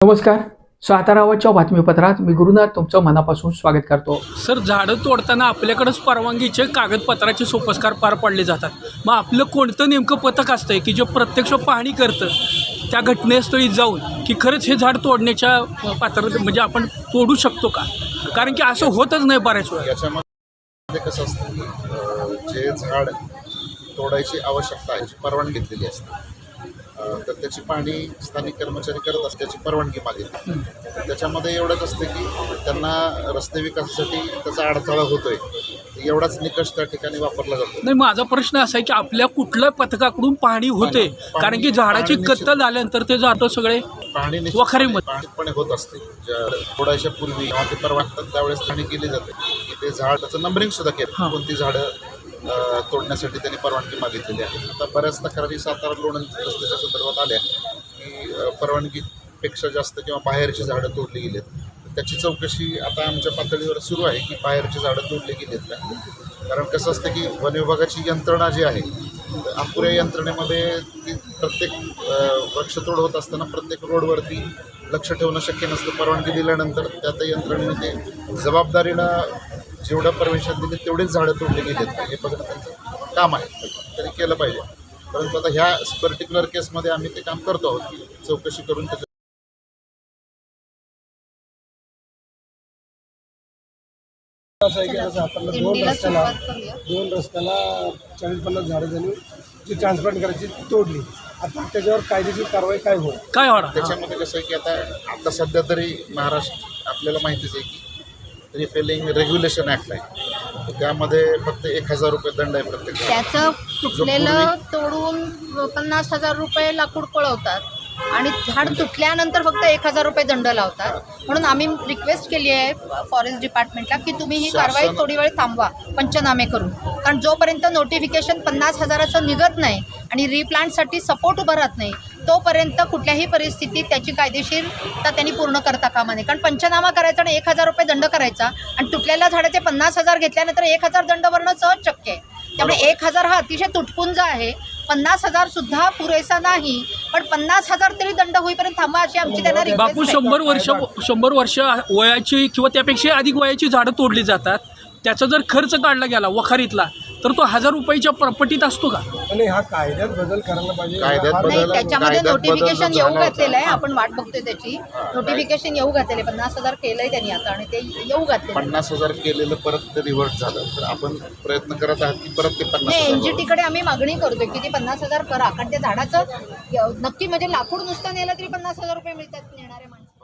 नमस्कार. सातारावाच्या बातमीपत्रात मी गुरुनाथ तुमचं मनापासून स्वागत करतो. सर, झाडं तोडताना आपल्याकडेच परवानगीचे कागदपत्राचे सोपस्कार पार पाडले जातात. मग आपलं कोणतं नेमकं पथक असतंय की जे प्रत्यक्ष पाहणी करतं त्या घटनास्थळी जाऊन की खरंच हे झाड तोडण्याच्या पात्र म्हणजे आपण तोडू शकतो का? कारण की असं होतच नाही बऱ्याच वेळा. याच्यामध्ये कसं असतं की जे झाड तोडायची आवश्यकता आहे त्याची परवानगी घेतलेली असते. तर त्याची पाहणी स्थानिक कर्मचारी करत असतात, त्याची परवानगी मागितली. तर त्याच्यामध्ये एवढंच असतं की त्यांना रस्ते विकासासाठी त्याचा अडथळा होतोय, एवढाच निकष त्या ठिकाणी वापरला जातो. नाही, माझा प्रश्न असा आहे की आपल्या कुठल्या पथकाकडून पाहणी होते? कारण की झाडाची कत्तल झाल्यानंतर ते झाडं सगळे पाहणी निश्चितपणे होत असते. तोडायच्या पूर्वी जेव्हा ते परवानतात त्यावेळेस पाहणी केली जाते की ते झाड त्याचं नंबरिंग सुद्धा केलं, कोणती झाडं तोडण्यासाठी त्यांनी परवानगी मागितलेली आहे. आता बऱ्याच तक्रारी सातारा लोणंद रस्त्याच्या संदर्भात आल्या की परवानगीपेक्षा जास्त किंवा बाहेरची झाडं तोडली गेलीत. त्याची चौकशी आता आमच्या पातळीवर सुरू आहे की बाहेरची झाडं तोडली गेलीत का. कारण कसं असतं की वन विभागाची यंत्रणा जी आहे अपुऱ्या यंत्रणेमध्ये ती प्रत्येक वृक्षतोड होत असताना प्रत्येक रोडवरती लक्ष ठेवणं शक्य नसतं. परवानगी दिल्यानंतर त्या यंत्रणेने ते जबाबदारीनं जेवढं परमिशन दिली तेवढेच झाडं तोडली गेलीत हे बघणं त्यांचं काम आहे, तरी केलं पाहिजे. परंतु आता ह्या पर्टिक्युलर केसमध्ये आम्ही ते काम करतो आहोत की चौकशी करून त्याचं असं आहे की जसं आपण दोन रस्त्याला 40-50 झाडं झाली जी ट्रान्सप्लांट करायची तोडली. आता त्याच्यावर कायदेशीर कारवाई काय होईल? काय होणार त्याच्यामध्ये कसं आहे की आता सध्या तरी महाराष्ट्र आपल्याला माहितीच आहे की रिफिलिंग रेग्युलेशन ॲक्ट आहे, त्यामध्ये फक्त 1000 रुपये दंड आहे प्रत्येक. त्याचं तुटलेलं तोडून 50,000 रुपये लाकूड पळवतात आणि झाड तुटल्यानंतर फक्त 1000 रुपये दंड लावतात. म्हणून आम्ही रिक्वेस्ट केली आहे फॉरेस्ट डिपार्टमेंटला की तुम्ही ही कारवाई थोडी वेळ थांबवा पंचनामे करून. कारण जोपर्यंत नोटिफिकेशन 50,000चं निघत नाही आणि रिप्लांटसाठी सपोर्ट उभं राहत नाही तोपर्यंत कुठल्याही परिस्थितीत त्याची कायदेशीरता त्यांनी पूर्ण करता कामा नये. कारण पंचनामा करायचा आणि 1000 रुपये दंड करायचा आणि तुटलेल्या झाडाचे 50,000 घेतल्यानंतर 1000 दंड भरणं सहज शक्य आहे. त्यामुळे 1000 हा अतिशय तुटपुंजा आहे. 50,000 सुद्धा पुरेसा नाही, पण 50,000 तरी दंड होईपर्यंत थांबा अशी आमची त्यांना रिक्वेस्ट बापू, आहे. 100 वर्ष वयाची किंवा त्यापेक्षा अधिक वयाची झाडं तोडली जातात. त्याचा जर खर्च काढला गेला वखारीतला तर तो 1000 रुपयाच्या प्रॉपर्टीत असतो का? आणि हा कायद्यात बदल करायला पाहिजे. नाही, त्याच्यामध्ये नोटिफिकेशन येऊ घातलेलं आहे. आपण वाट बघतोय त्याची. नोटिफिकेशन येऊ घातलेलं आहे. 50,000 केलंय त्यांनी आता आणि ते येऊ घातले. 50,000 केलेलं परत ते रिव्हर्ट झालं तर आपण प्रयत्न करत आहात की परत ते 50,000. एनजीटीकडे आम्ही मागणी करतोय की ते 50,000 करा. कारण त्या झाडाचं नक्की म्हणजे लाकूड नुसतं नेलं तरी 50,000 रुपये मिळतात नेणाऱ्या माणसाला.